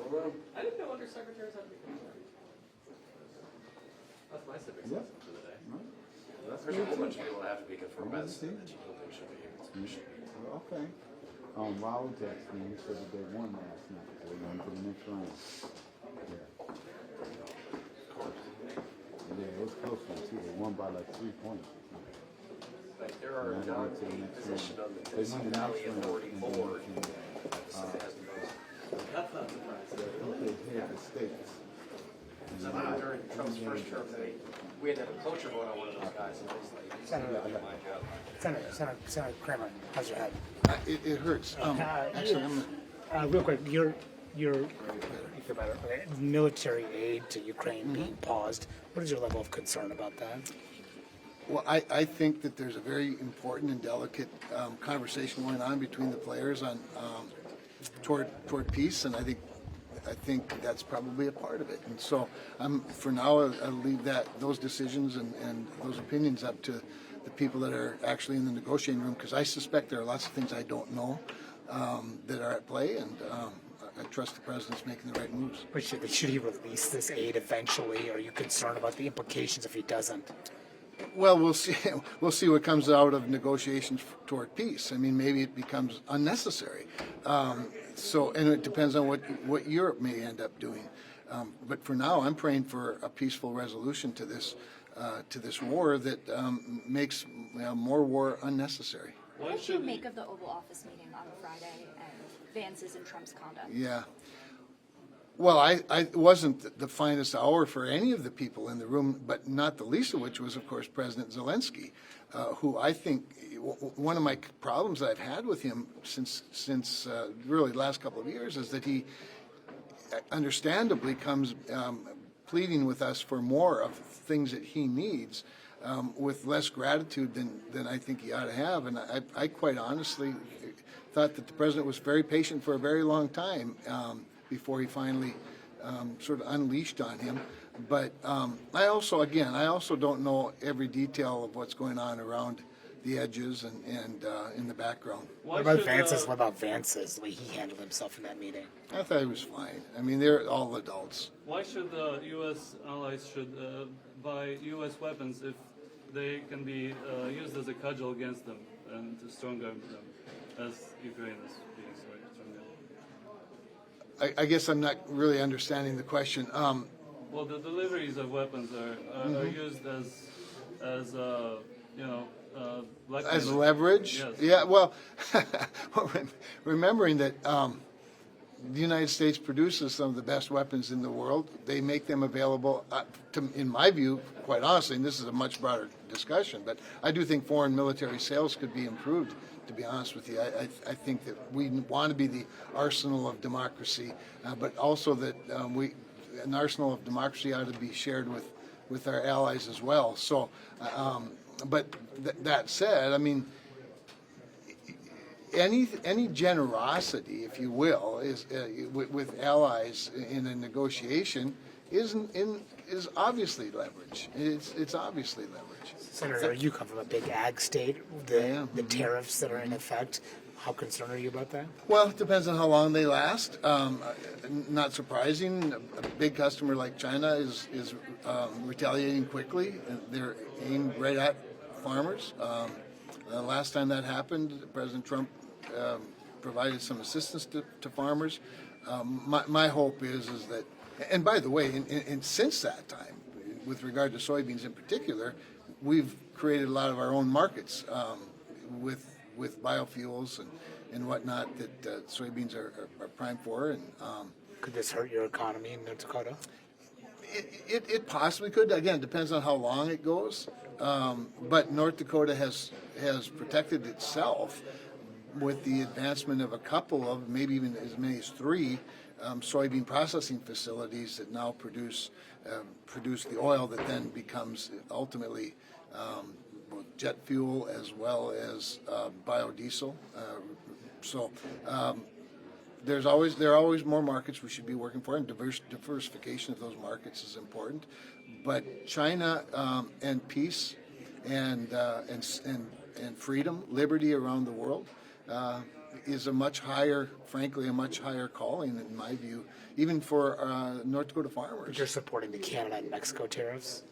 I didn't know undersecretaries had to be confirmed. That's my civics lesson for the day. There's a whole bunch of people that have to be confirmed by the Senate that you don't think should be. Okay. Raul Jackson, he said that they won last night, so they're going to the next round. Yeah. Yeah, it was a close one too. They won by like 3 points. Like there are not a position on the Tennessee Valley Authority board that has the most. That's not surprising. They had the states. So during Trump's first term, we had to have a cloture vote on one of those guys, and I was like, it's not really my job. Senator Cramer, how's your head? It hurts. Actually, Real quick, your military aid to Ukraine being paused. What is your level of concern about that? Well, I think that there's a very important and delicate conversation going on between the players on toward peace, and I think that's probably a part of it. And so, for now, I'll leave those decisions and those opinions up to the people that are actually in the negotiating room, because I suspect there are lots of things I don't know that are at play, and I trust the president's making the right moves. But should he release this aid eventually? Are you concerned about the implications if he doesn't? Well, we'll see. We'll see what comes out of negotiations toward peace. I mean, maybe it becomes unnecessary. And it depends on what Europe may end up doing. But for now, I'm praying for a peaceful resolution to this war that makes more war unnecessary. What did you make of the Oval Office meeting on Friday and Vance's and Trump's conduct? Yeah. Well, I wasn't the finest hour for any of the people in the room, but not the least of which was, of course, President Zelenskyy, who I think one of my problems I've had with him since really the last couple of years is that he understandably comes pleading with us for more of things that he needs with less gratitude than I think he ought to have. And I quite honestly thought that the president was very patient for a very long time before he finally sort of unleashed on him. But I also don't know every detail of what's going on around the edges and in the background. What about Vance's, the way he handled himself in that meeting? I thought he was fine. I mean, they're all adults. Why should the U.S. allies buy U.S. weapons if they can be used as a cudgel against them and to strong-arm them, as Ukraine is being strong-armed? I guess I'm not really understanding the question. Well, the deliveries of weapons are used as As leverage? Yes. Yeah, well, remembering that the United States produces some of the best weapons in the world, they make them available, in my view, quite honestly, and this is a much broader discussion, but I do think foreign military sales could be improved, to be honest with you. I think that we want to be the arsenal of democracy, but also that an arsenal of democracy ought to be shared with our allies as well. So, but that said, I mean, any generosity, if you will, is with allies in a negotiation is obviously leverage. It's obviously leverage. Senator, you come from a big ag state. The tariffs that are in effect. How concerned are you about that? Well, it depends on how long they last. Not surprising, a big customer like China is retaliating quickly. They're aimed right at farmers. The last time that happened, President Trump provided some assistance to farmers. My hope is that, and by the way, and since that time, with regard to soybeans in particular, we've created a lot of our own markets with biofuels and whatnot that soybeans are prime for. And could this hurt your economy in North Dakota? It possibly could. Again, it depends on how long it goes. But North Dakota has protected itself with the advancement of a couple of, maybe even as many as 3 soybean processing facilities that now produce the oil that then becomes ultimately both jet fuel as well as biodiesel. So there are always more markets we should be working for, and diversification of those markets is important. But China and peace and freedom, liberty around the world is a much higher, frankly, a much higher calling in my view, even for North Dakota farmers. You're supporting the Canada and Mexico tariffs?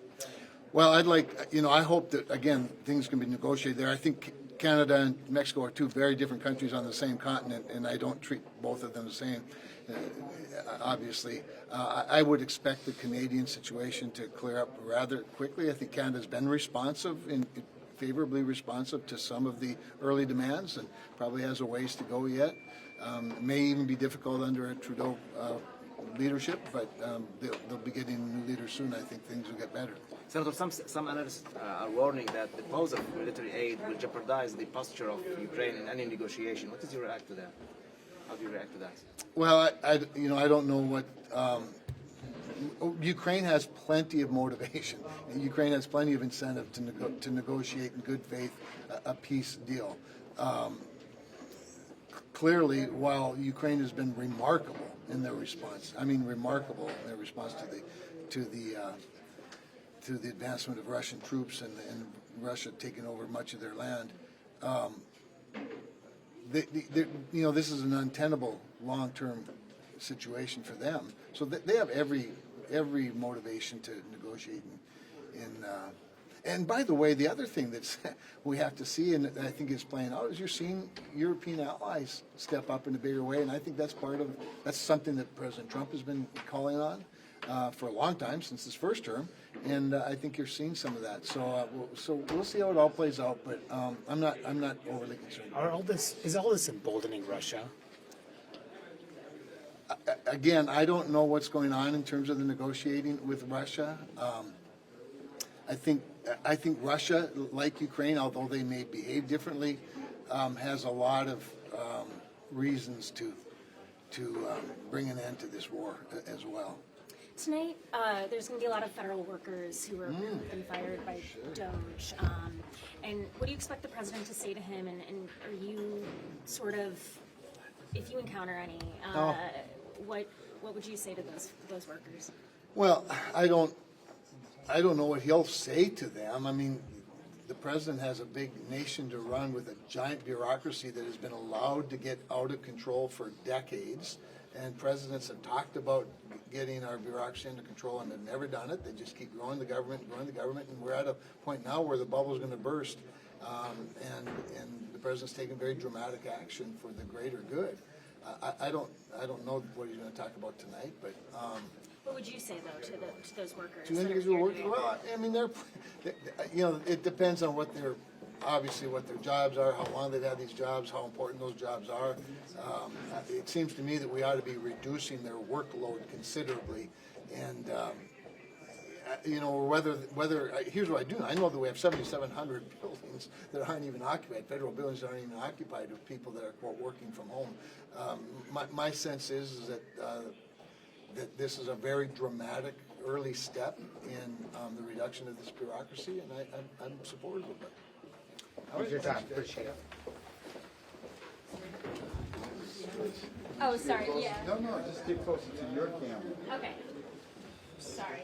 Well, I hope that, again, things can be negotiated there. I think Canada and Mexico are two very different countries on the same continent, and I don't treat both of them the same, obviously. I would expect the Canadian situation to clear up rather quickly. I think Canada's been responsive, favorably responsive to some of the early demands, and probably has a ways to go yet. It may even be difficult under a Trudeau leadership, but they'll be getting a new leader soon. I think things will get better. Senator, some analysts are warning that the pause of military aid will jeopardize the posture of Ukraine in any negotiation. What is your react to that? How do you react to that? Well, I don't know what. Ukraine has plenty of motivation. Ukraine has plenty of incentive to negotiate in good faith a peace deal. Clearly, while Ukraine has been remarkable in their response, remarkable in their response to the advancement of Russian troops and Russia taking over much of their land. This is an untenable long-term situation for them. So they have every motivation to negotiate. And by the way, the other thing that we have to see, and I think is playing out, is you're seeing European allies step up in a bigger way, and I think that's something that President Trump has been calling on for a long time, since his first term, and I think you're seeing some of that. So we'll see how it all plays out, but I'm not overly concerned. Is all this emboldening Russia? Again, I don't know what's going on in terms of the negotiating with Russia. I think Russia, like Ukraine, although they may behave differently, has a lot of reasons to bring an end to this war as well. Tonight, there's going to be a lot of federal workers who have been fired by DOGE. And what do you expect the president to say to him? And are you sort of, if you encounter any, what would you say to those workers? Well, I don't know what he'll say to them. I mean, the president has a big nation to run with a giant bureaucracy that has been allowed to get out of control for decades. And presidents have talked about getting our bureaucracy under control and have never done it. They just keep growing the government, and we're at a point now where the bubble is going to burst. And the president's taking very dramatic action for the greater good. I don't know what he's going to talk about tonight, but. What would you say though to those workers? To individual workers, well, I mean, it depends on what their jobs are, how long they've had these jobs, how important those jobs are. It seems to me that we ought to be reducing their workload considerably, and whether here's what I do. I know that we have 7,700 buildings that aren't even occupied, federal buildings that aren't even occupied with people that are quote working from home. My sense is that this is a very dramatic early step in the reduction of this bureaucracy, and I'm supportive of it. Thanks for your time. Appreciate it. Oh, sorry. Yeah. No, just get closer to your camera. Okay. Sorry.